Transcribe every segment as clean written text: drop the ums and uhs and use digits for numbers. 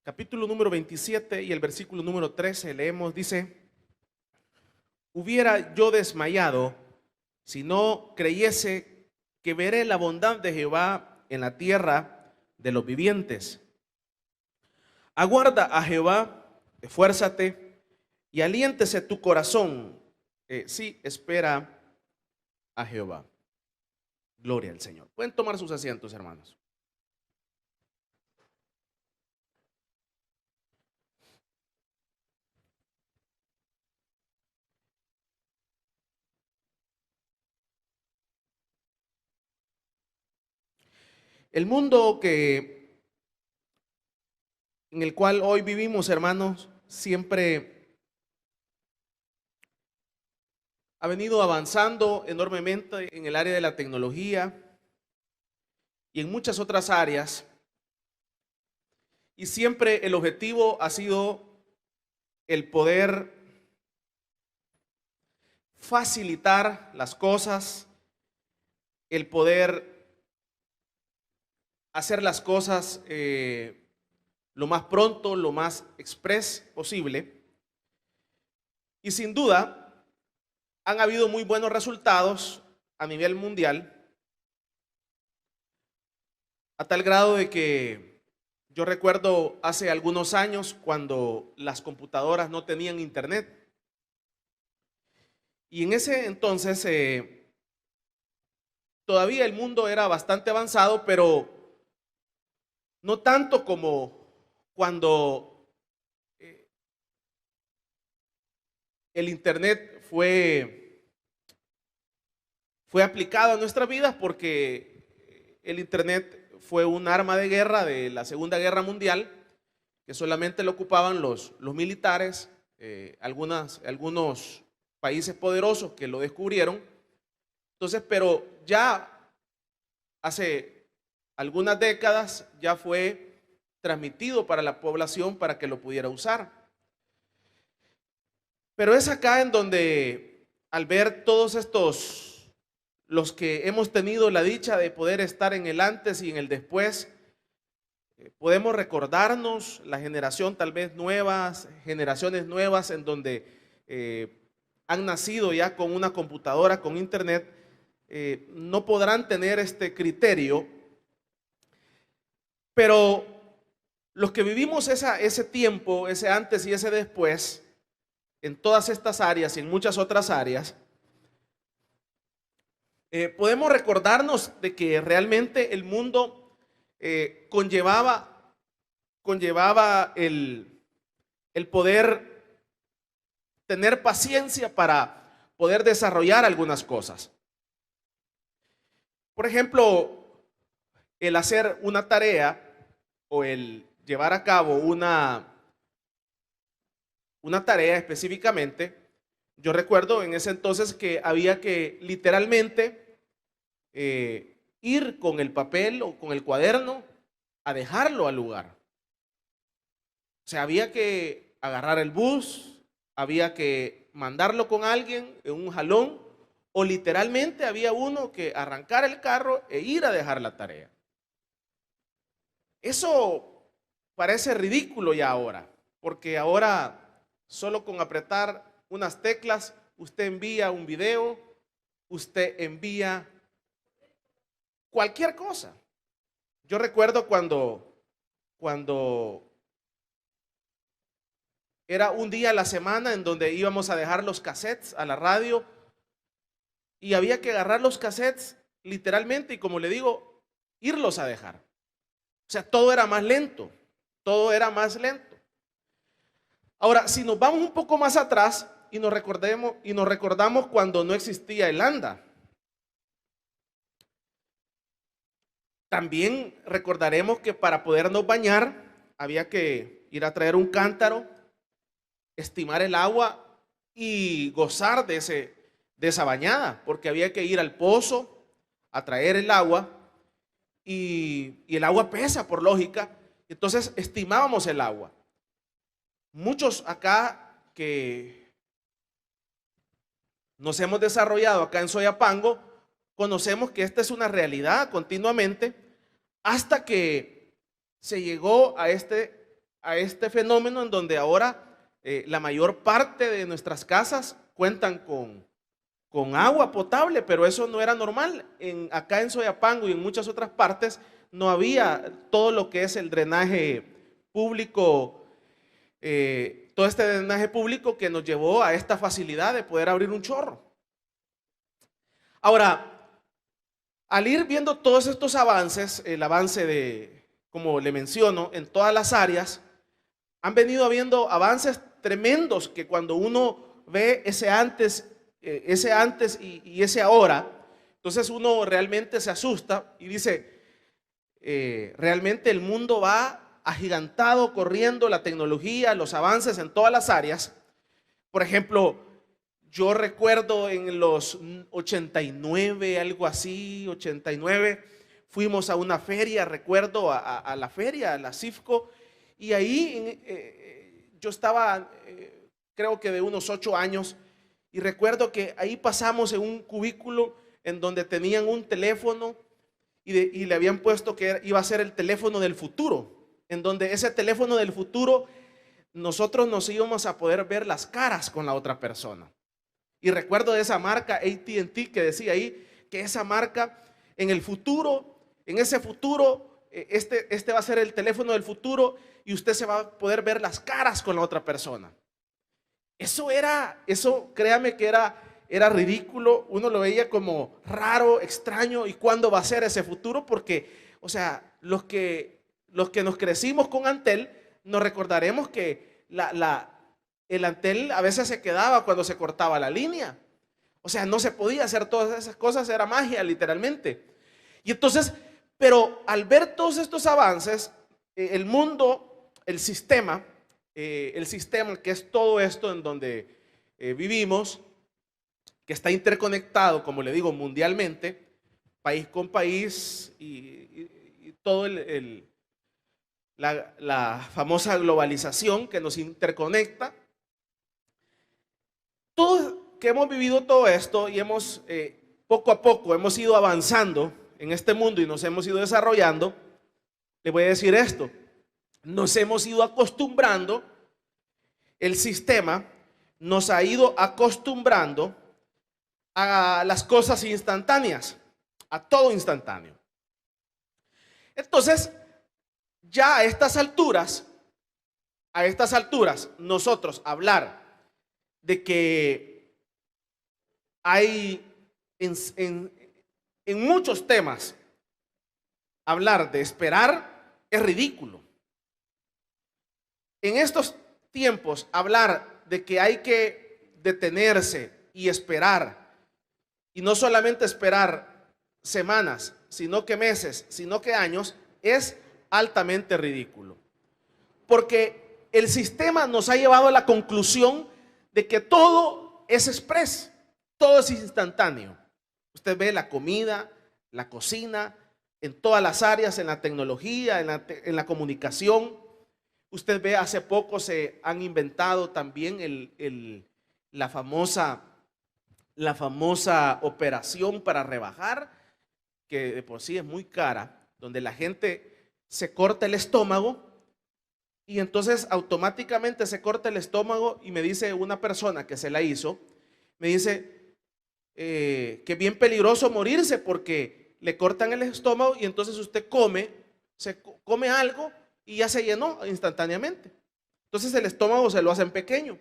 capítulo número 27 y el versículo número 13 leemos, dice: hubiera yo desmayado si no creyese que veré la bondad de Jehová en la tierra de los vivientes. Aguarda a Jehová, esfuérzate y aliéntese tu corazón. Sí, espera a Jehová. Gloria al Señor. Pueden tomar sus asientos, hermanos. El mundo en el cual hoy vivimos, hermanos, siempre ha venido avanzando enormemente en el área de la tecnología y en muchas otras áreas. Y siempre el objetivo ha sido el poder facilitar las cosas, el poder hacer las cosas lo más pronto, lo más express posible. Y sin duda han habido muy buenos resultados a nivel mundial, a tal grado de que yo recuerdo hace algunos años cuando las computadoras no tenían internet. Y en ese entonces todavía el mundo era bastante avanzado, pero no tanto como cuando el internet fue aplicado a nuestras vidas, porque el internet fue un arma de guerra de la Segunda Guerra Mundial que solamente lo ocupaban los militares, algunos países poderosos que lo descubrieron. Entonces, pero ya hace algunas décadas ya fue transmitido para la población para que lo pudiera usar. Pero es acá en donde, al ver todos estos, los que hemos tenido la dicha de poder estar en el antes y en el después, podemos recordarnos la generación tal vez nuevas, generaciones nuevas en donde han nacido ya con una computadora, con internet, no podrán tener este criterio, pero los que vivimos ese tiempo, ese antes y ese después, en todas estas áreas y en muchas otras áreas, podemos recordarnos de que realmente el mundo conllevaba el poder tener paciencia para poder desarrollar algunas cosas. Por ejemplo, el hacer una tarea o el llevar a cabo una tarea específicamente. Yo recuerdo en ese entonces que había que literalmente ir con el papel o con el cuaderno a dejarlo al lugar. O sea, había que agarrar el bus, había que mandarlo con alguien en un jalón, o literalmente había uno que arrancar el carro e ir a dejar la tarea. Eso parece ridículo ya ahora, porque ahora solo con apretar unas teclas usted envía un video, usted envía cualquier cosa. Yo recuerdo cuando era un día a la semana en donde íbamos a dejar los cassettes a la radio y había que agarrar los cassettes literalmente y, como le digo, irlos a dejar. O sea, todo era más lento, todo era más lento. Ahora, si nos vamos un poco más atrás y nos recordamos cuando no existía el anda, también recordaremos que para podernos bañar había que ir a traer un cántaro, estimar el agua y gozar de esa bañada, porque había que ir al pozo a traer el agua y el agua pesa por lógica. Entonces estimábamos el agua. Muchos acá que nos hemos desarrollado acá en Soyapango conocemos que esta es una realidad continuamente, hasta que se llegó a este a este fenómeno en donde ahora la mayor parte de nuestras casas cuentan con agua potable, pero eso no era normal. Acá en Soyapango y en muchas otras partes no había todo lo que es el drenaje público, todo este drenaje público que nos llevó a esta facilidad de poder abrir un chorro. Ahora, al ir viendo todos estos avances, el avance de, como le menciono, en todas las áreas, han venido habiendo avances tremendos que cuando uno ve ese antes y ese ahora, entonces uno realmente se asusta y dice, realmente el mundo va agigantado, corriendo, la tecnología, los avances en todas las áreas. Por ejemplo, yo recuerdo en los 89, algo así, 89, fuimos a una feria, recuerdo a la feria, a la CIFCO, y ahí yo estaba, creo que de unos 8 años, y recuerdo que ahí pasamos en un cubículo en donde tenían un teléfono y le habían puesto que iba a ser el teléfono del futuro, en donde ese teléfono del futuro nosotros nos íbamos a poder ver las caras con la otra persona. Y recuerdo de esa marca AT&T que decía ahí que esa marca en el futuro, en ese futuro, este va a ser el teléfono del futuro y usted se va a poder ver las caras con la otra persona. Eso créame que era ridículo, uno lo veía como raro, extraño, ¿y cuándo va a ser ese futuro? Porque, o sea, los que nos crecimos con Antel, nos recordaremos que el Antel a veces se quedaba cuando se cortaba la línea. O sea, no se podía hacer todas esas cosas, era magia literalmente. Y entonces, pero al ver todos estos avances, el mundo, el sistema que es todo esto en donde vivimos, que está interconectado, como le digo, mundialmente, país con país y todo la famosa globalización que nos interconecta. Todos que hemos vivido todo esto y hemos poco a poco hemos ido avanzando en este mundo y nos hemos ido desarrollando, le voy a decir esto, nos hemos ido acostumbrando, el sistema nos ha ido acostumbrando a las cosas instantáneas, a todo instantáneo. Entonces, ya a estas alturas, nosotros hablar de que hay en muchos temas, hablar de esperar es ridículo. En estos tiempos, hablar de que hay que detenerse y esperar, y no solamente esperar semanas, sino que meses, sino que años, es altamente ridículo. Porque el sistema nos ha llevado a la conclusión de que todo es express, todo es instantáneo. Usted ve la comida, la cocina, en todas las áreas, en la tecnología, en la comunicación. Usted ve, hace poco se han inventado también la famosa operación para rebajar, que de por sí es muy cara, donde la gente se corta el estómago y entonces automáticamente se corta el estómago y me dice una persona que se la hizo, me dice que es bien peligroso morirse porque le cortan el estómago y entonces usted se come algo y ya se llenó instantáneamente. Entonces el estómago se lo hacen pequeño.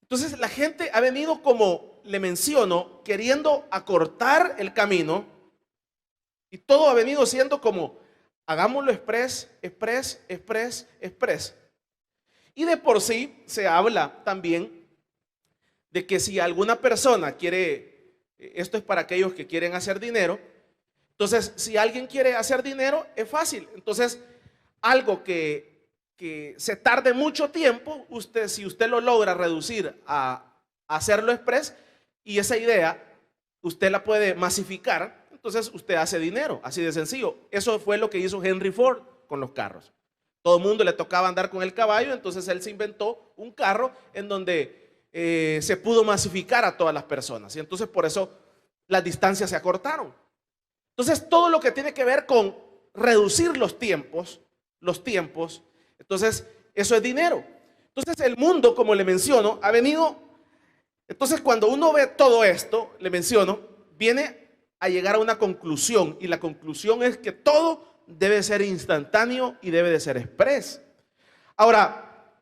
Entonces la gente ha venido, como le menciono, queriendo acortar el camino y todo ha venido siendo como hagámoslo express. Y de por sí se habla también de que si alguna persona quiere, esto es para aquellos que quieren hacer dinero, entonces si alguien quiere hacer dinero es fácil. Entonces algo que se tarde mucho tiempo, si usted lo logra reducir a hacerlo express, y esa idea usted la puede masificar, entonces usted hace dinero, así de sencillo. Eso fue lo que hizo Henry Ford con los carros. Todo el mundo le tocaba andar con el caballo, entonces él se inventó un carro en donde se pudo masificar a todas las personas, y entonces por eso las distancias se acortaron. Entonces todo lo que tiene que ver con reducir los tiempos, Entonces, eso es dinero. Entonces, el mundo, como le menciono, ha venido. Entonces, cuando uno ve todo esto, le menciono, viene a llegar a una conclusión. Y la conclusión es que todo debe ser instantáneo y debe de ser express. Ahora,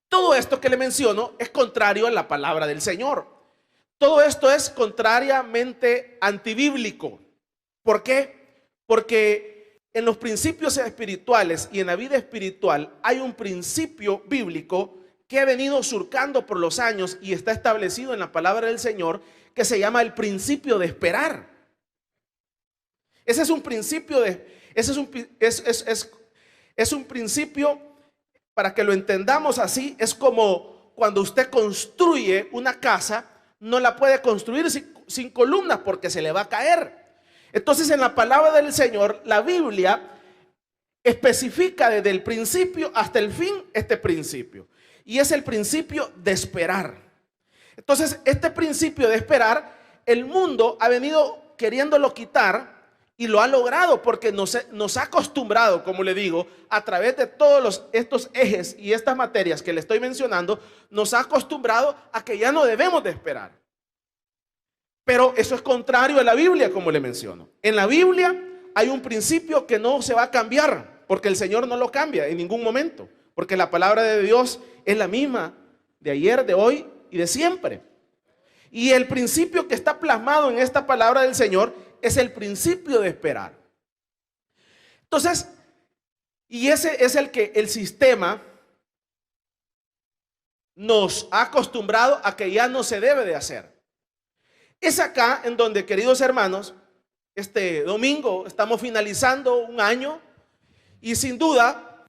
todo esto que le menciono es contrario a la palabra del Señor. Todo esto es contrariamente antibíblico. ¿Por qué? Porque en los principios espirituales y en la vida espiritual hay un principio bíblico que ha venido surcando por los años y está establecido en la palabra del Señor, que se llama el principio de esperar. Ese es un principio es un principio, para que lo entendamos así, es como cuando usted construye una casa, no la puede construir sin columnas porque se le va a caer. Entonces, en la palabra del Señor, la Biblia especifica desde el principio hasta el fin este principio. Y es el principio de esperar. Entonces, este principio de esperar, el mundo ha venido queriéndolo quitar y lo ha logrado porque nos ha acostumbrado, como le digo, a través de todos estos ejes y estas materias que le estoy mencionando, nos ha acostumbrado a que ya no debemos de esperar. Pero eso es contrario a la Biblia, como le menciono. En la Biblia hay un principio que no se va a cambiar, porque el Señor no lo cambia en ningún momento, porque la palabra de Dios es la misma de ayer, de hoy y de siempre. Y el principio que está plasmado en esta palabra del Señor es el principio de esperar. Entonces, y ese es el que el sistema nos ha acostumbrado a que ya no se debe de hacer. Es acá en donde, queridos hermanos, este domingo estamos finalizando un año y sin duda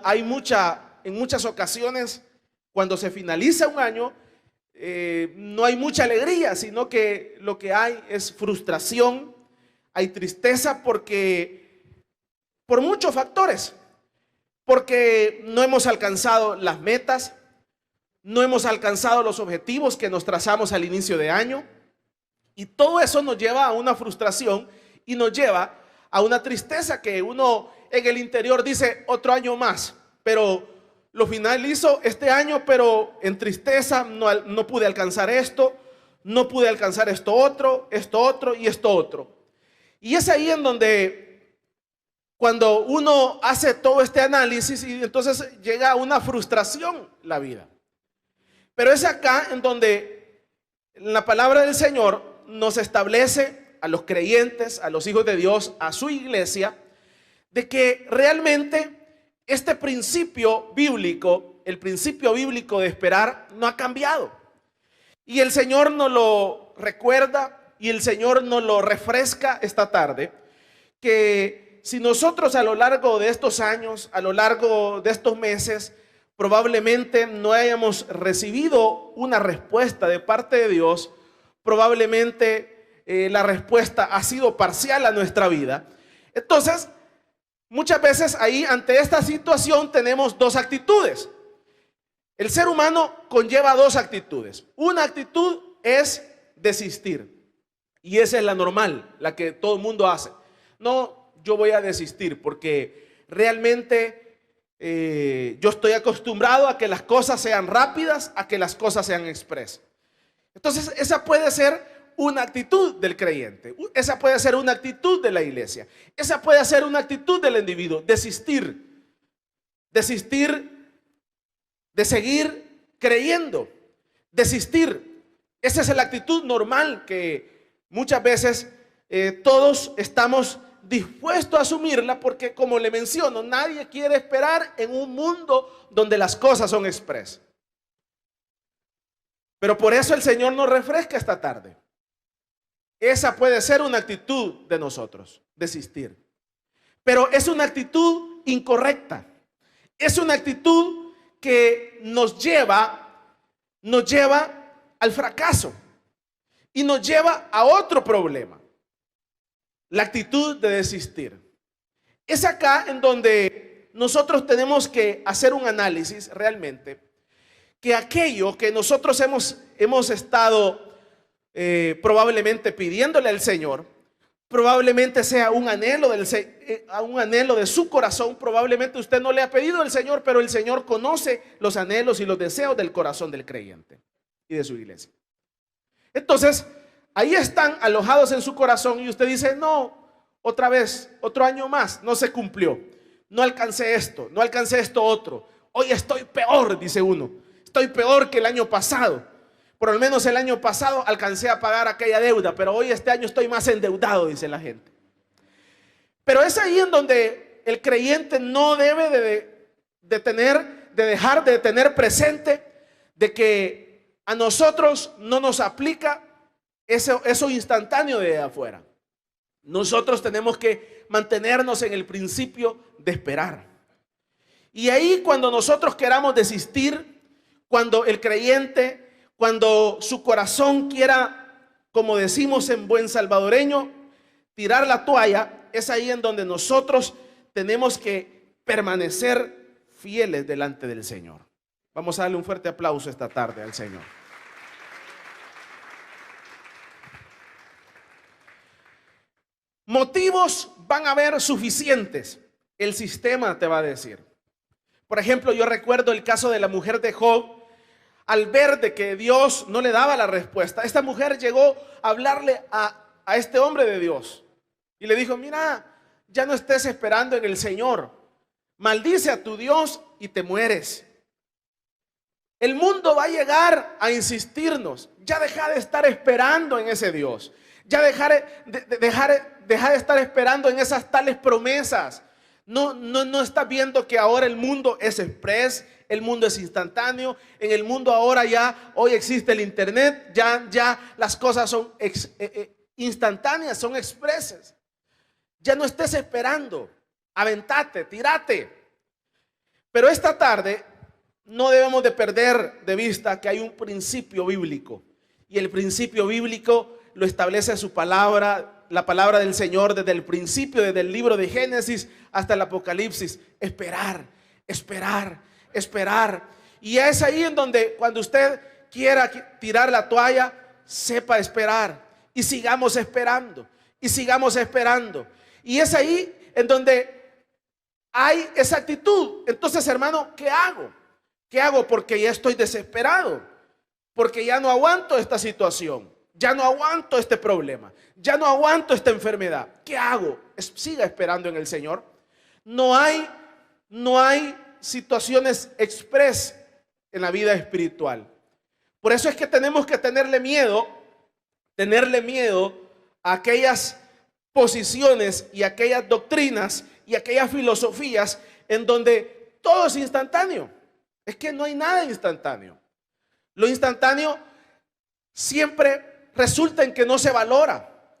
hay en muchas ocasiones cuando se finaliza un año, no hay mucha alegría, sino que lo que hay es frustración, hay tristeza por muchos factores, porque no hemos alcanzado las metas, no hemos alcanzado los objetivos que nos trazamos al inicio de año, y todo eso nos lleva a una frustración y nos lleva a una tristeza que uno en el interior dice otro año más, pero lo finalizo este año, pero en tristeza no pude alcanzar esto, no pude alcanzar esto otro y esto otro. Y es ahí en donde cuando uno hace todo este análisis y entonces llega a una frustración la vida. Pero es acá en donde la palabra del Señor nos establece a los creyentes, a los hijos de Dios, a su iglesia, de que realmente este principio bíblico, el principio bíblico de esperar, no ha cambiado. Y el Señor nos lo recuerda y el Señor nos lo refresca esta tarde, que si nosotros a lo largo de estos años, a lo largo de estos meses, probablemente no hayamos recibido una respuesta de parte de Dios, probablemente la respuesta ha sido parcial a nuestra vida. Entonces, muchas veces ahí ante esta situación tenemos dos actitudes. El ser humano conlleva dos actitudes. Una actitud es desistir y esa es la normal, la que todo el mundo hace. No, yo voy a desistir porque realmente yo estoy acostumbrado a que las cosas sean rápidas, a que las cosas sean express. Entonces esa puede ser una actitud del creyente, esa puede ser una actitud de la iglesia, esa puede ser una actitud del individuo, desistir de seguir creyendo, desistir. Esa es la actitud normal que muchas veces todos estamos dispuestos a asumirla, porque como le menciono, nadie quiere esperar en un mundo donde las cosas son express. Pero por eso el Señor nos refresca esta tarde. Esa puede ser una actitud de nosotros, desistir. Pero es una actitud incorrecta. Es una actitud que nos lleva al fracaso y nos lleva a otro problema. La actitud de desistir. Es acá en donde nosotros tenemos que hacer un análisis realmente, que aquello que nosotros hemos estado probablemente pidiéndole al Señor, probablemente sea un anhelo un anhelo de su corazón. Probablemente usted no le ha pedido al Señor, pero el Señor conoce los anhelos y los deseos del corazón del creyente y de su iglesia. Entonces, ahí están alojados en su corazón y usted dice, no, otra vez, otro año más, no se cumplió. No alcancé esto, no alcancé esto otro. Hoy estoy peor, dice uno. Estoy peor que el año pasado. Por lo menos el año pasado alcancé a pagar aquella deuda, pero hoy este año estoy más endeudado, dice la gente. Pero es ahí en donde el creyente no debe de dejar de tener presente de que a nosotros no nos aplica eso instantáneo de afuera. Nosotros tenemos que mantenernos en el principio de esperar. Y ahí cuando nosotros queramos desistir, cuando el creyente, cuando su corazón quiera, como decimos en buen salvadoreño, tirar la toalla, es ahí en donde nosotros tenemos que permanecer fieles delante del Señor. Vamos a darle un fuerte aplauso esta tarde al Señor. Motivos van a haber suficientes. El sistema te va a decir. Por ejemplo, yo recuerdo el caso de la mujer de Job. Al ver de que Dios no le daba la respuesta, esta mujer llegó a hablarle a este hombre de Dios y le dijo, mira, ya no estés esperando en el Señor, maldice a tu Dios y te mueres. El mundo va a llegar a insistirnos, ya deja de estar esperando en ese Dios, ya deja de estar esperando en esas tales promesas. No estás viendo que ahora el mundo es express, el mundo es instantáneo. En el mundo ahora ya, hoy existe el internet, ya las cosas son instantáneas, son expresses. Ya no estés esperando, aventate, tírate. Pero esta tarde no debemos de perder de vista que hay un principio bíblico. Y el principio bíblico lo establece su palabra, la palabra del Señor desde el principio, desde el libro de Génesis hasta el Apocalipsis. Esperar, esperar, esperar. Y es ahí en donde cuando usted quiera tirar la toalla, sepa esperar y sigamos esperando y sigamos esperando. Y es ahí en donde hay esa actitud. Entonces, hermano, ¿qué hago? ¿Qué hago? Porque ya estoy desesperado, porque ya no aguanto esta situación. Ya no aguanto este problema, ya no aguanto esta enfermedad. ¿Qué hago? Siga esperando en el Señor. No hay situaciones express en la vida espiritual. Por eso es que tenemos que tenerle miedo a aquellas posiciones y aquellas doctrinas y aquellas filosofías en donde todo es instantáneo. Es que no hay nada instantáneo. Lo instantáneo siempre resulta en que no se valora.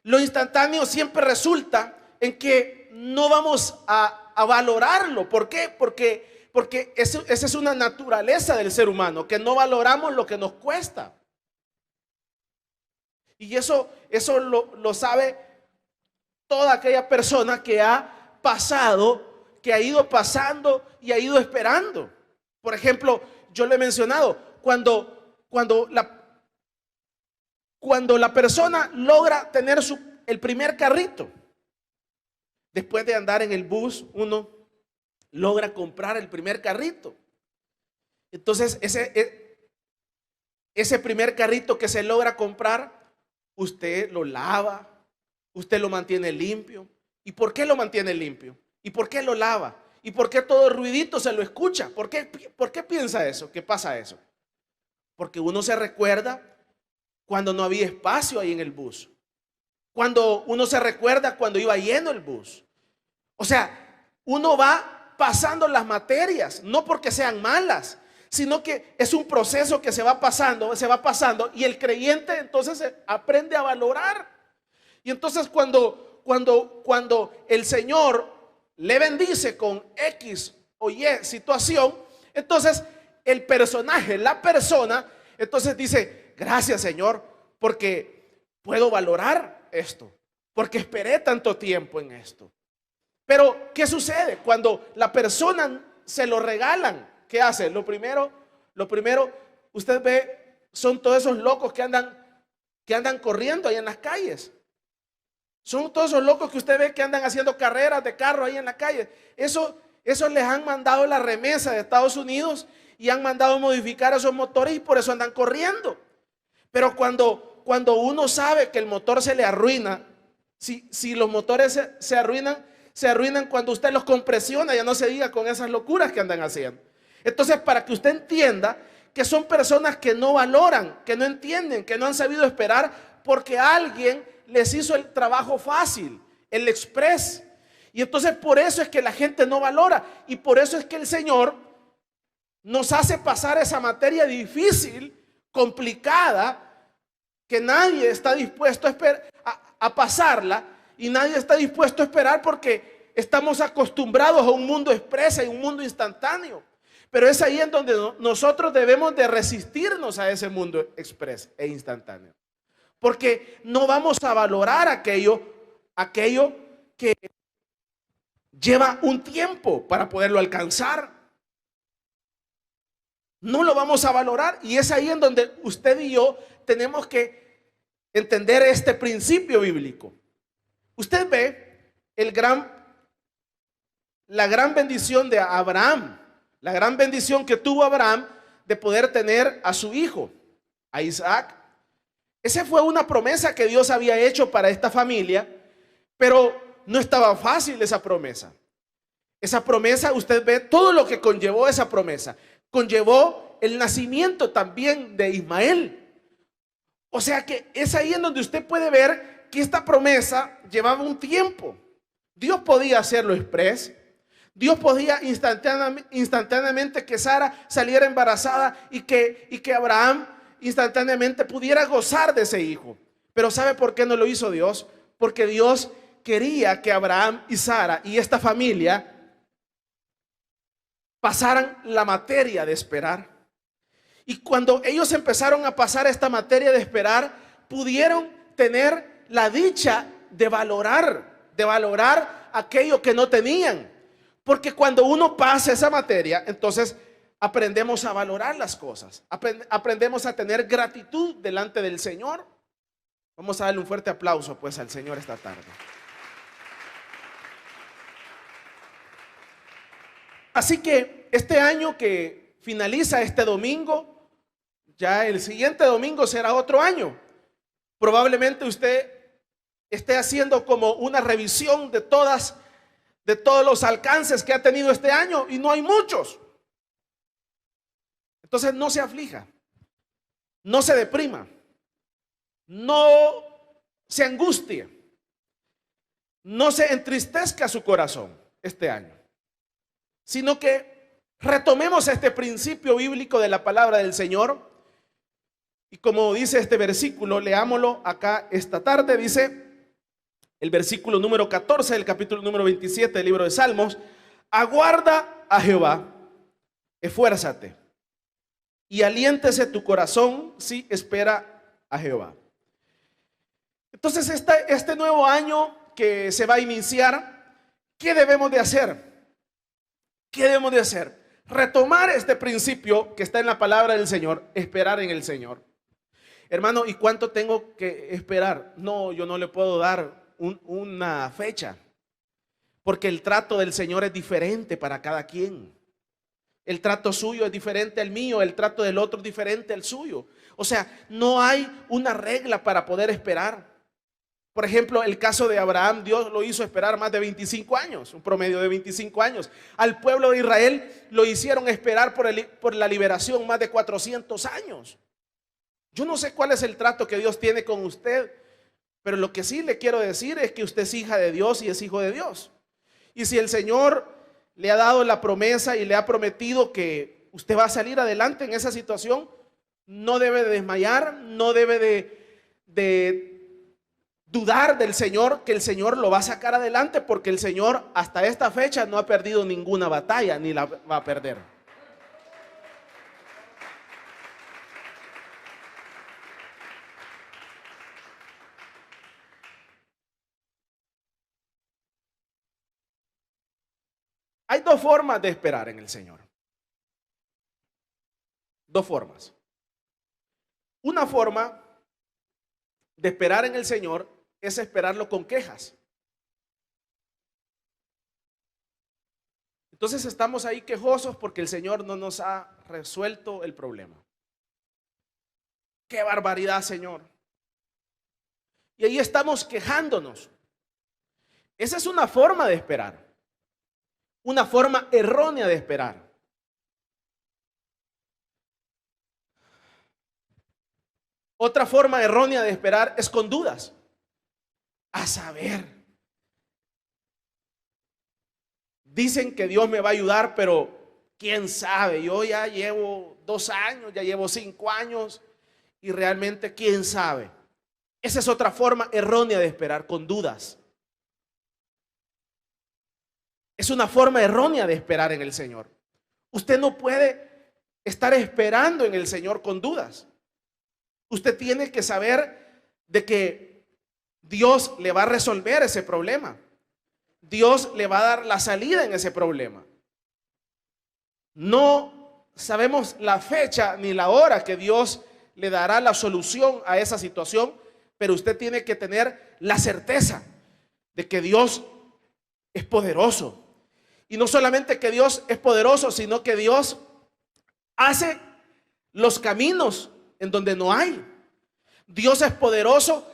Lo instantáneo siempre resulta en que no vamos a valorarlo. ¿Por qué? Porque esa es una naturaleza del ser humano, que no valoramos lo que nos cuesta. Y eso lo sabe toda aquella persona que ha pasado, que ha ido pasando y ha ido esperando. Por ejemplo, yo le he mencionado, cuando la persona logra tener el primer carrito, después de andar en el bus, uno logra comprar el primer carrito. Entonces, ese primer carrito que se logra comprar, usted lo lava, usted lo mantiene limpio. ¿Y por qué lo mantiene limpio? ¿Y por qué lo lava? ¿Y por qué todo el ruidito se lo escucha? ¿Por qué piensa eso? ¿Qué pasa eso? Porque uno se recuerda cuando no había espacio ahí en el bus. Cuando uno se recuerda cuando iba lleno el bus. O sea, uno va pasando las materias, no porque sean malas, sino que es un proceso que se va pasando y el creyente entonces aprende a valorar. Y entonces cuando el Señor le bendice con X o Y situación, entonces el personaje, la persona, entonces dice, gracias Señor, porque puedo valorar esto, porque esperé tanto tiempo en esto. Pero, ¿qué sucede? Cuando la persona se lo regalan, ¿qué hace? Lo primero, usted ve, son todos esos locos que andan corriendo ahí en las calles. Son todos esos locos que usted ve que andan haciendo carreras de carro ahí en la calle. Esos les han mandado la remesa de Estados Unidos y han mandado modificar esos motores y por eso andan corriendo. Pero cuando uno sabe que el motor se le arruina, si los motores se arruinan cuando usted los compresiona, ya no se diga con esas locuras que andan haciendo. Entonces, para que usted entienda que son personas que no valoran, que no entienden, que no han sabido esperar porque alguien les hizo el trabajo fácil, el express. Y entonces por eso es que la gente no valora y por eso es que el Señor nos hace pasar esa materia difícil, complicada, que nadie está dispuesto a pasarla y nadie está dispuesto a esperar porque estamos acostumbrados a un mundo express y un mundo instantáneo. Pero es ahí en donde nosotros debemos de resistirnos a ese mundo express e instantáneo. Porque no vamos a valorar aquello que lleva un tiempo para poderlo alcanzar. No lo vamos a valorar y es ahí en donde usted y yo tenemos que entender este principio bíblico. Usted ve la gran bendición de Abraham, la gran bendición que tuvo Abraham de poder tener a su hijo, a Isaac. Esa fue una promesa que Dios había hecho para esta familia, pero no estaba fácil esa promesa. Esa promesa, usted ve todo lo que conllevó esa promesa. Conllevó el nacimiento también de Ismael. O sea que es ahí en donde usted puede ver que esta promesa llevaba un tiempo. Dios podía hacerlo express. Dios podía instantáneamente que Sara saliera embarazada y que Abraham instantáneamente pudiera gozar de ese hijo. Pero ¿sabe por qué no lo hizo Dios? Porque Dios quería que Abraham y Sara y esta familia pasaran la materia de esperar. Y cuando ellos empezaron a pasar esta materia de esperar, pudieron tener la dicha de valorar aquello que no tenían. Porque cuando uno pasa esa materia, entonces aprendemos a valorar las cosas. Aprendemos a tener gratitud delante del Señor. Vamos a darle un fuerte aplauso pues al Señor esta tarde. Así que este año que finaliza este domingo, ya el siguiente domingo será otro año. Probablemente usted esté haciendo como una revisión de todos los alcances que ha tenido este año y no hay muchos. Entonces no se aflija, no se deprima, no se angustie, no se entristezca su corazón este año, sino que retomemos este principio bíblico de la palabra del Señor. Y como dice este versículo, leámoslo acá esta tarde. Dice el versículo número 14 del capítulo número 27 del libro de Salmos: aguarda a Jehová, esfuérzate y aliéntese tu corazón si espera a Jehová. Entonces este nuevo año que se va a iniciar, ¿qué debemos de hacer? ¿Qué debemos de hacer? Retomar este principio que está en la palabra del Señor, esperar en el Señor. Hermano, ¿y cuánto tengo que esperar? No, yo no le puedo dar una fecha, porque el trato del Señor es diferente para cada quien. El trato suyo es diferente al mío, el trato del otro es diferente al suyo. O sea, no hay una regla para poder esperar. Por ejemplo, el caso de Abraham, Dios lo hizo esperar más de 25 años, un promedio de 25 años. Al pueblo de Israel lo hicieron esperar por la liberación más de 400 años. Yo no sé cuál es el trato que Dios tiene con usted, pero lo que sí le quiero decir es que usted es hija de Dios y es hijo de Dios. Y si el Señor le ha dado la promesa y le ha prometido que usted va a salir adelante en esa situación, no debe de desmayar, no debe de dudar del Señor, que el Señor lo va a sacar adelante, porque el Señor hasta esta fecha no ha perdido ninguna batalla ni la va a perder. Hay dos formas de esperar en el Señor. Dos formas. Una forma de esperar en el Señor es esperarlo con quejas. Entonces estamos ahí quejosos porque el Señor no nos ha resuelto el problema. ¡Qué barbaridad, Señor! Y ahí estamos quejándonos. Esa es una forma de esperar, una forma errónea de esperar. Otra forma errónea de esperar es con dudas. A saber, dicen que Dios me va a ayudar, pero quién sabe. Yo ya llevo 2 años, ya llevo 5 años y realmente quién sabe. Esa es otra forma errónea de esperar, con dudas. Es una forma errónea de esperar en el Señor. Usted no puede estar esperando en el Señor con dudas. Usted tiene que saber de que Dios le va a resolver ese problema. Dios le va a dar la salida en ese problema. No sabemos la fecha ni la hora que Dios le dará la solución a esa situación, pero usted tiene que tener la certeza de que Dios es poderoso. Y no solamente que Dios es poderoso, sino que Dios hace los caminos en donde no hay. Dios es poderoso,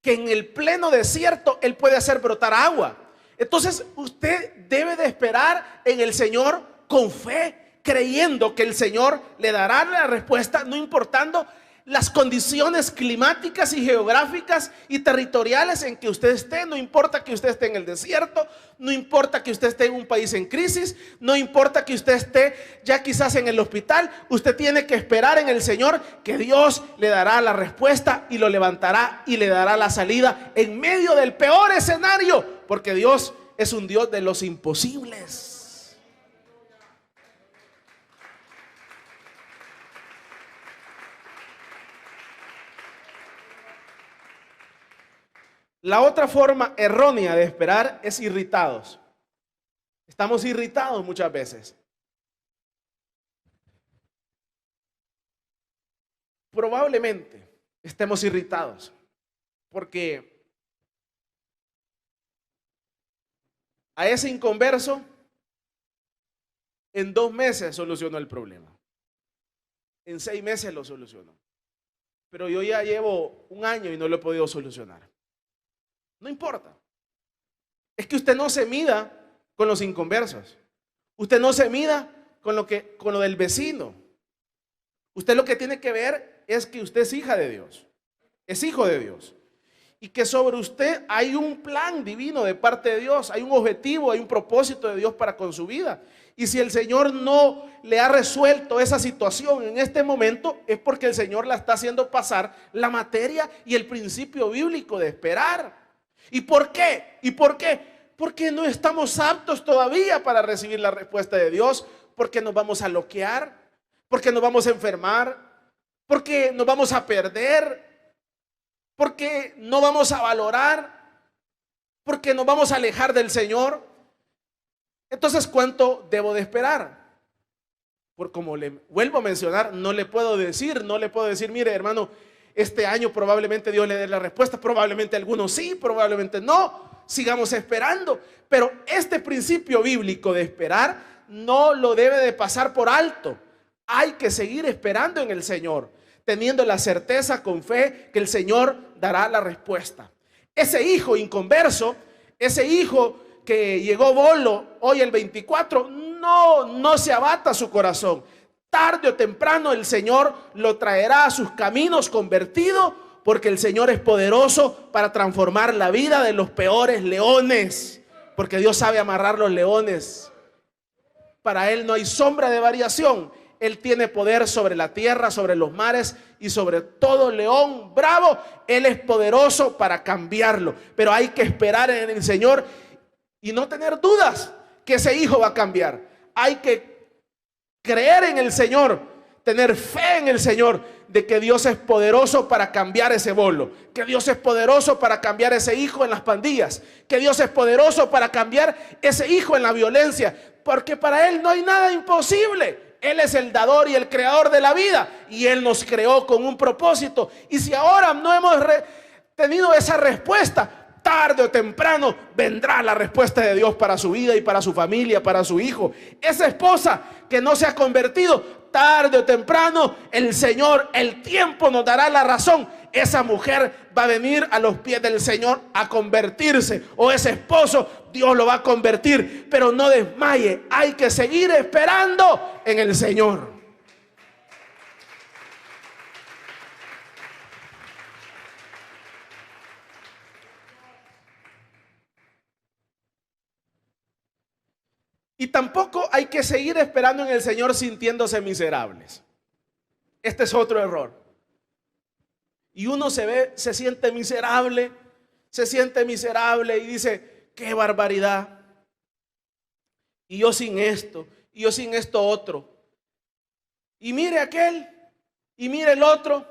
que en el pleno desierto Él puede hacer brotar agua. Entonces usted debe de esperar en el Señor con fe, creyendo que el Señor le dará la respuesta, no importando las condiciones climáticas y geográficas y territoriales en que usted esté. No importa que usted esté en el desierto, no importa que usted esté en un país en crisis, no importa que usted esté ya quizás en el hospital. Usted tiene que esperar en el Señor, que Dios le dará la respuesta y lo levantará y le dará la salida en medio del peor escenario, porque Dios es un Dios de los imposibles. La otra forma errónea de esperar es irritados. Estamos irritados muchas veces. Probablemente estemos irritados porque a ese inconverso en 2 meses solucionó el problema. En 6 meses lo solucionó. Pero yo ya llevo 1 año y no lo he podido solucionar. No importa. Es que usted no se mida con los inconversos. Usted no se mida con lo del vecino. Usted lo que tiene que ver es que usted es hija de Dios. Es hijo de Dios. Y que sobre usted hay un plan divino de parte de Dios. Hay un objetivo, hay un propósito de Dios para con su vida. Y si el Señor no le ha resuelto esa situación en este momento, es porque el Señor la está haciendo pasar la materia y el principio bíblico de esperar. ¿Y por qué? ¿Y por qué? Porque no estamos aptos todavía para recibir la respuesta de Dios, porque nos vamos a loquear, porque nos vamos a enfermar, porque nos vamos a perder, porque no vamos a valorar, porque nos vamos a alejar del Señor. Entonces, ¿cuánto debo de esperar? Por como le vuelvo a mencionar, no le puedo decir, mire, hermano, este año probablemente Dios le dé la respuesta, probablemente algunos sí, probablemente no. Sigamos esperando. Pero este principio bíblico de esperar no lo debe de pasar por alto. Hay que seguir esperando en el Señor, teniendo la certeza con fe que el Señor dará la respuesta. Ese hijo inconverso, ese hijo que llegó bolo hoy el 24, no se abata su corazón. Tarde o temprano el Señor lo traerá a sus caminos convertido, porque el Señor es poderoso para transformar la vida de los peores leones, porque Dios sabe amarrar los leones. Para Él no hay sombra de variación. Él tiene poder sobre la tierra, sobre los mares y sobre todo león bravo. Él es poderoso para cambiarlo, pero hay que esperar en el Señor y no tener dudas que ese hijo va a cambiar. Hay que creer en el Señor, tener fe en el Señor de que Dios es poderoso para cambiar ese bolo, que Dios es poderoso para cambiar ese hijo en las pandillas, que Dios es poderoso para cambiar ese hijo en la violencia, porque para Él no hay nada imposible. Él es el dador y el creador de la vida y Él nos creó con un propósito. Y si ahora no hemos tenido esa respuesta, tarde o temprano vendrá la respuesta de Dios para su vida y para su familia, para su hijo. Esa esposa que no se ha convertido, tarde o temprano el Señor, el tiempo nos dará la razón. Esa mujer va a venir a los pies del Señor a convertirse, o ese esposo, Dios lo va a convertir. Pero no desmaye, hay que seguir esperando en el Señor. Y tampoco hay que seguir esperando en el Señor sintiéndose miserables. Este es otro error. Y uno se siente miserable y dice, qué barbaridad. Y yo sin esto, y yo sin esto otro. Y mire aquel, y mire el otro.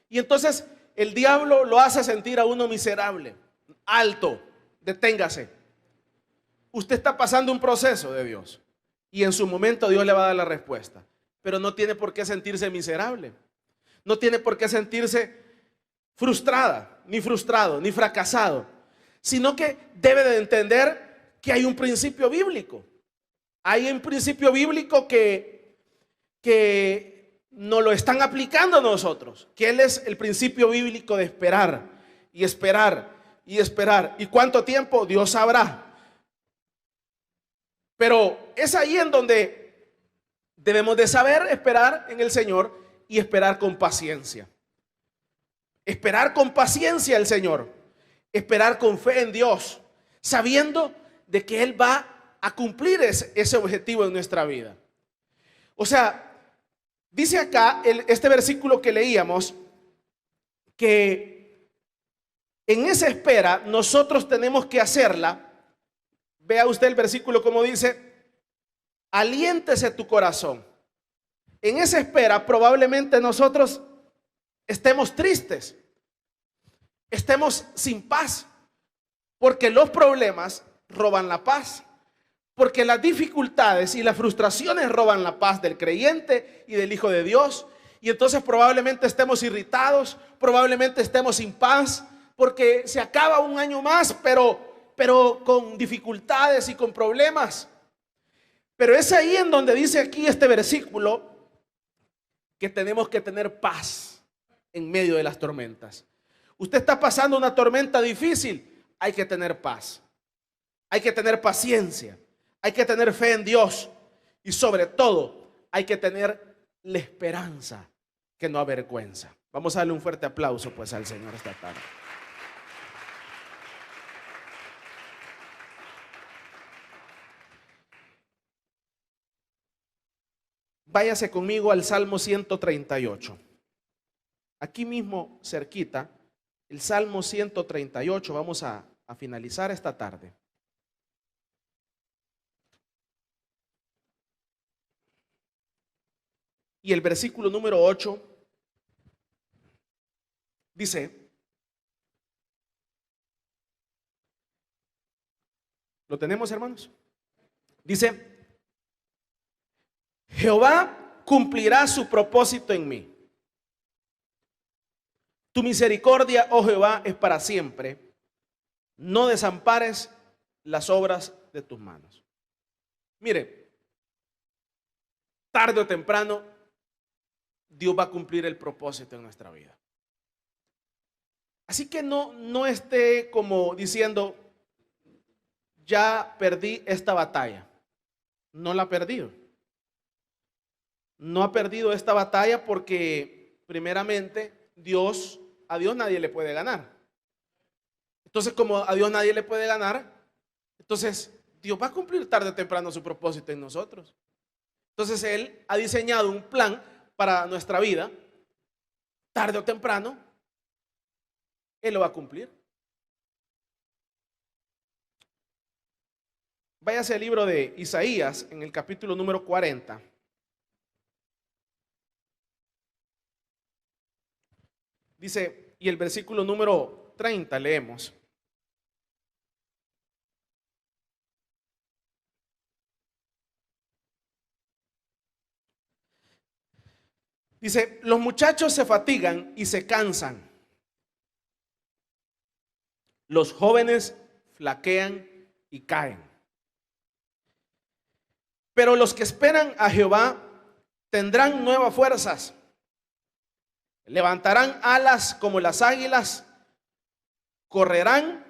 Y entonces el diablo lo hace sentir a uno miserable. Alto, deténgase. Usted está pasando un proceso de Dios y en su momento Dios le va a dar la respuesta, pero no tiene por qué sentirse miserable, no tiene por qué sentirse frustrada, ni frustrado, ni fracasado, sino que debe de entender que hay un principio bíblico. Hay un principio bíblico que nos lo están aplicando a nosotros, que él es el principio bíblico de esperar y esperar y esperar. ¿Y cuánto tiempo? Dios sabrá. Pero es ahí en donde debemos de saber esperar en el Señor y esperar con paciencia. Esperar con paciencia al Señor. Esperar con fe en Dios, sabiendo de que Él va a cumplir ese objetivo en nuestra vida. O sea, dice acá este versículo que leíamos, que en esa espera nosotros tenemos que hacerla. Vea usted el versículo como dice, aliéntese tu corazón. En esa espera probablemente nosotros estemos tristes, estemos sin paz, porque los problemas roban la paz, porque las dificultades y las frustraciones roban la paz del creyente y del Hijo de Dios. Y entonces probablemente estemos irritados, probablemente estemos sin paz, porque se acaba un año más, pero con dificultades y con problemas. Pero es ahí en donde dice aquí este versículo que tenemos que tener paz en medio de las tormentas. Usted está pasando una tormenta difícil, hay que tener paz, hay que tener paciencia, hay que tener fe en Dios y sobre todo hay que tener la esperanza que no avergüenza. Vamos a darle un fuerte aplauso pues al Señor esta tarde. Váyase conmigo al Salmo 138. Aquí mismo cerquita, el Salmo 138, vamos a finalizar esta tarde. Y el versículo número 8 dice, ¿lo tenemos, hermanos? Dice, Jehová cumplirá su propósito en mí. Tu misericordia, oh Jehová, es para siempre. No desampares las obras de tus manos. Mire, tarde o temprano, Dios va a cumplir el propósito en nuestra vida. Así que no esté como diciendo, ya perdí esta batalla. No la ha perdido. No ha perdido esta batalla porque primeramente a Dios nadie le puede ganar. Entonces, como a Dios nadie le puede ganar, entonces Dios va a cumplir tarde o temprano su propósito en nosotros. Entonces Él ha diseñado un plan para nuestra vida. Tarde o temprano Él lo va a cumplir. Váyase al libro de Isaías en el capítulo número 40. Dice, y el versículo número 30 leemos. Dice, los muchachos se fatigan y se cansan, Los jóvenes flaquean y caen. Pero los que esperan a Jehová tendrán nuevas fuerzas. Levantarán alas como las águilas, correrán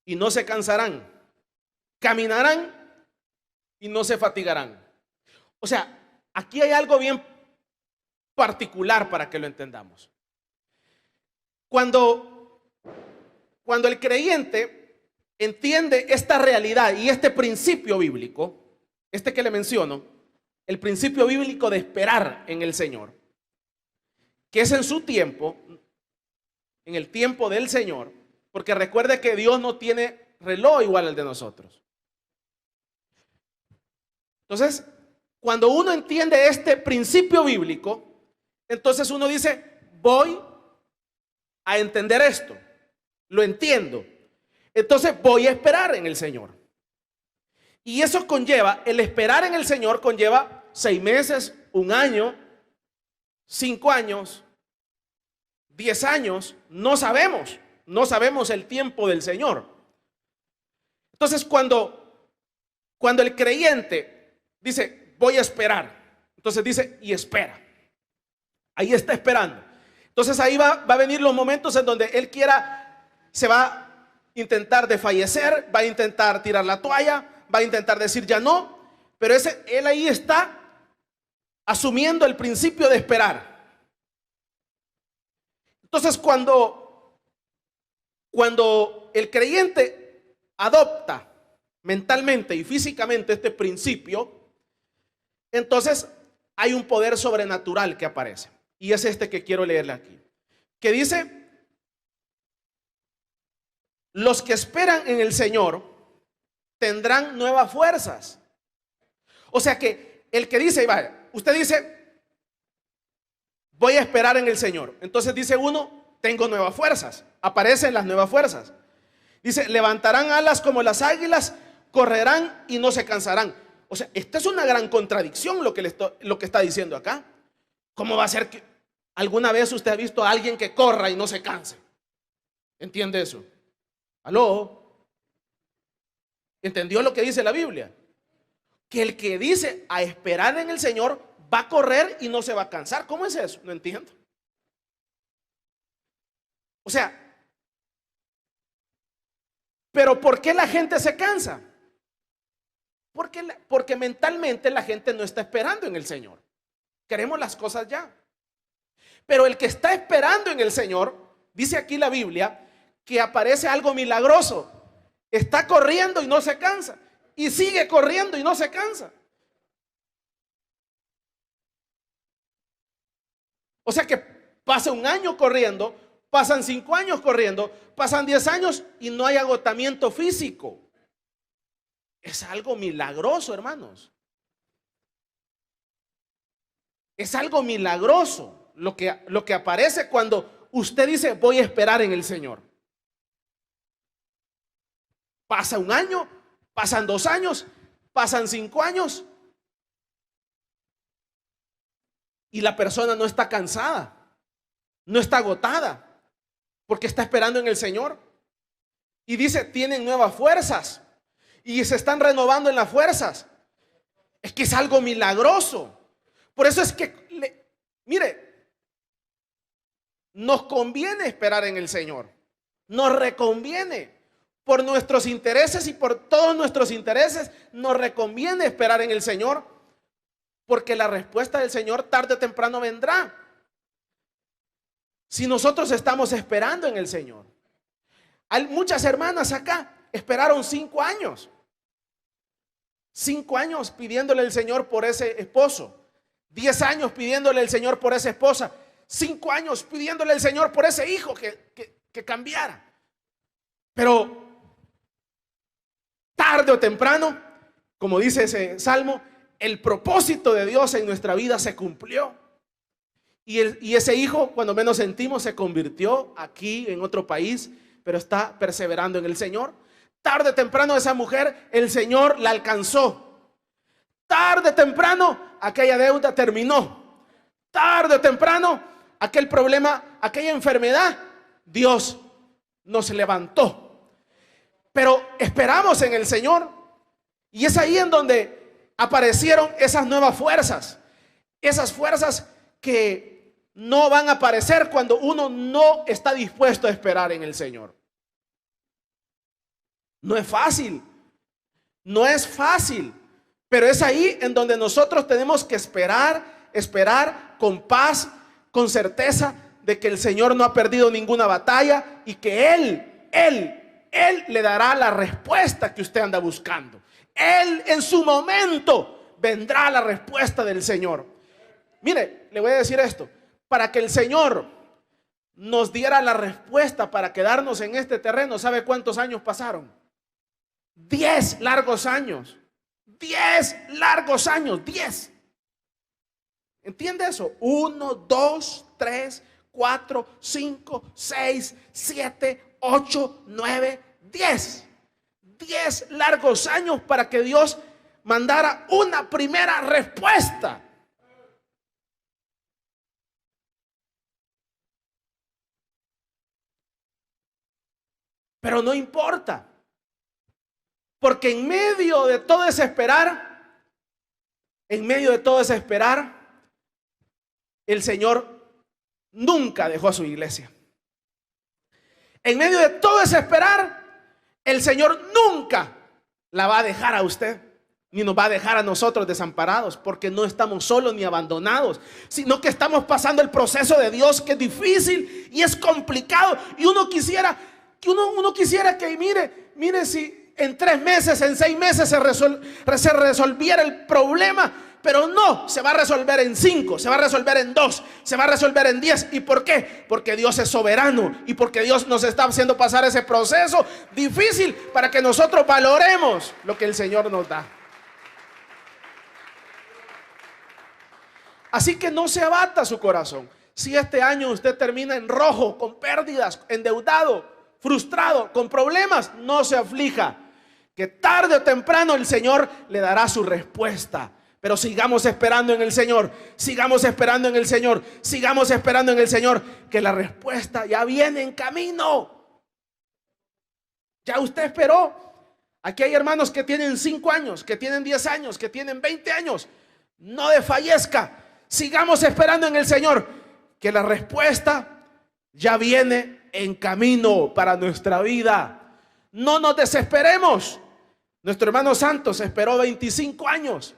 y no se cansarán, caminarán y no se fatigarán. O sea, aquí hay algo bien particular para que lo entendamos. Cuando el creyente entiende esta realidad y este principio bíblico, este que le menciono, el principio bíblico de esperar en el Señor, que es en su tiempo, en el tiempo del Señor, porque recuerde que Dios no tiene reloj igual al de nosotros. Entonces, cuando uno entiende este principio bíblico, entonces uno dice, voy a entender esto, lo entiendo, entonces voy a esperar en el Señor. Y eso conlleva, el esperar en el Señor conlleva 6 meses, 1 año, 5 años, 10 años, no sabemos el tiempo del Señor. Entonces cuando el creyente dice, voy a esperar, entonces dice, y espera, ahí está esperando. Entonces ahí va a venir los momentos en donde él se va a intentar desfallecer, va a intentar tirar la toalla, va a intentar decir ya no, pero él ahí está asumiendo el principio de esperar. Entonces cuando el creyente adopta mentalmente y físicamente este principio, entonces hay un poder sobrenatural que aparece. Y es este que quiero leerle aquí, que dice, los que esperan en el Señor tendrán nuevas fuerzas. O sea que el que dice, vaya, usted dice, voy a esperar en el Señor. Entonces dice uno, tengo nuevas fuerzas. Aparecen las nuevas fuerzas. Dice, levantarán alas como las águilas, correrán y no se cansarán. O sea, esta es una gran contradicción lo que está diciendo acá. ¿Cómo va a ser que alguna vez usted ha visto a alguien que corra y no se canse? ¿Entiende eso? ¿Aló? ¿Entendió lo que dice la Biblia? Que el que dice a esperar en el Señor va a correr y no se va a cansar. ¿Cómo es eso? No entiendo. O sea, ¿pero por qué la gente se cansa? Porque mentalmente la gente no está esperando en el Señor. Queremos las cosas ya. Pero el que está esperando en el Señor, dice aquí la Biblia, que aparece algo milagroso. Está corriendo y no se cansa. Y sigue corriendo y no se cansa. O sea que pasa 1 año corriendo, pasan 5 años corriendo, pasan 10 años y no hay agotamiento físico. Es algo milagroso, hermanos. Es algo milagroso lo que aparece cuando usted dice, voy a esperar en el Señor. Pasa 1 año, pasan 2 años, pasan 5 años y la persona no está cansada, no está agotada, porque está esperando en el Señor. Y dice, tienen nuevas fuerzas y se están renovando en las fuerzas. Es que es algo milagroso. Por eso es que, mire, nos conviene esperar en el Señor. Nos reconviene. Por nuestros intereses y por todos nuestros intereses, nos reconviene esperar en el Señor, porque la respuesta del Señor tarde o temprano vendrá. Si nosotros estamos esperando en el Señor. Hay muchas hermanas acá esperaron 5 años. 5 años pidiéndole al Señor por ese esposo. 10 años pidiéndole al Señor por esa esposa. 5 años pidiéndole al Señor por ese hijo que cambiara. Pero tarde o temprano, como dice ese salmo, el propósito de Dios en nuestra vida se cumplió. Y ese hijo, cuando menos sentimos, se convirtió aquí en otro país, pero está perseverando en el Señor. Tarde o temprano esa mujer, el Señor la alcanzó. Tarde o temprano aquella deuda terminó. Tarde o temprano aquel problema, aquella enfermedad, Dios nos levantó. Pero esperamos en el Señor, y es ahí en donde aparecieron esas nuevas fuerzas. Esas fuerzas que no van a aparecer cuando uno no está dispuesto a esperar en el Señor. No es fácil, no es fácil, pero es ahí en donde nosotros tenemos que esperar con paz, con certeza de que el Señor no ha perdido ninguna batalla y que Él le dará la respuesta que usted anda buscando. Él en su momento vendrá la respuesta del Señor. Mire, le voy a decir esto, para que el Señor nos diera la respuesta para quedarnos en este terreno, ¿sabe cuántos años pasaron? 10 largos años. 10 largos años, 10. ¿Entiende eso? 1, 2, 3, 4, 5, 6, 7, 8, 9, 10. 10 largos años para que Dios mandara una primera respuesta. Pero no importa, porque en medio de todo ese esperar, el Señor nunca dejó a su iglesia. En medio de todo ese esperar, el Señor nunca la va a dejar a usted, ni nos va a dejar a nosotros desamparados, porque no estamos solos ni abandonados, sino que estamos pasando el proceso de Dios, que es difícil y es complicado. Y uno quisiera que mire si en 3 meses, en 6 meses se resolviera el problema. Pero no, se va a resolver en 5, se va a resolver en 2, se va a resolver en 10. ¿Y por qué? Porque Dios es soberano y porque Dios nos está haciendo pasar ese proceso difícil para que nosotros valoremos lo que el Señor nos da. Así que no se abata su corazón. Si este año usted termina en rojo, con pérdidas, endeudado, frustrado, con problemas, no se aflija, que tarde o temprano el Señor le dará su respuesta. Pero sigamos esperando en el Señor, sigamos esperando en el Señor, sigamos esperando en el Señor, que la respuesta ya viene en camino. Ya usted esperó. Aquí hay hermanos que tienen 5 años, que tienen 10 años, que tienen 20 años. No desfallezca, sigamos esperando en el Señor, que la respuesta ya viene en camino para nuestra vida. No nos desesperemos. Nuestro hermano Santos esperó 25 años.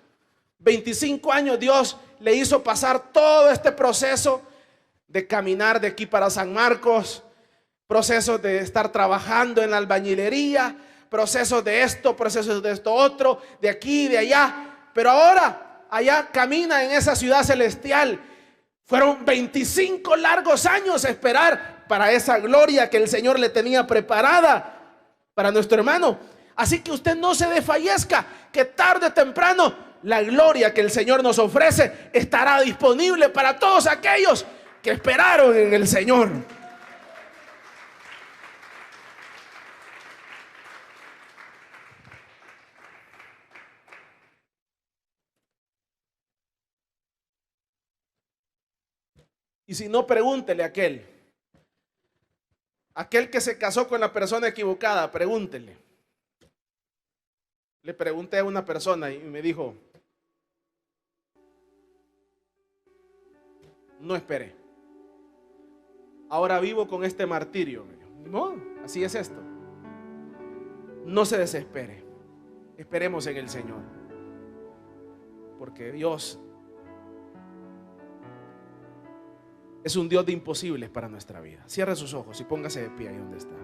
25 años Dios le hizo pasar todo este proceso de caminar de aquí para San Marcos, procesos de estar trabajando en la albañilería, procesos de esto, procesos de esto otro, de aquí, de allá. Pero ahora allá camina en esa ciudad celestial. Fueron 25 largos años esperar para esa gloria que el Señor le tenía preparada para nuestro hermano. Así que usted no se desfallezca, que tarde o temprano la gloria que el Señor nos ofrece estará disponible para todos aquellos que esperaron en el Señor. Y si no, pregúntele a aquel que se casó con la persona equivocada, pregúntele. Le pregunté a una persona y me dijo: no esperé. Ahora vivo con este martirio. No, así es esto. No se desespere. Esperemos en el Señor, porque Dios es un Dios de imposibles para nuestra vida. Cierre sus ojos y póngase de pie ahí donde está.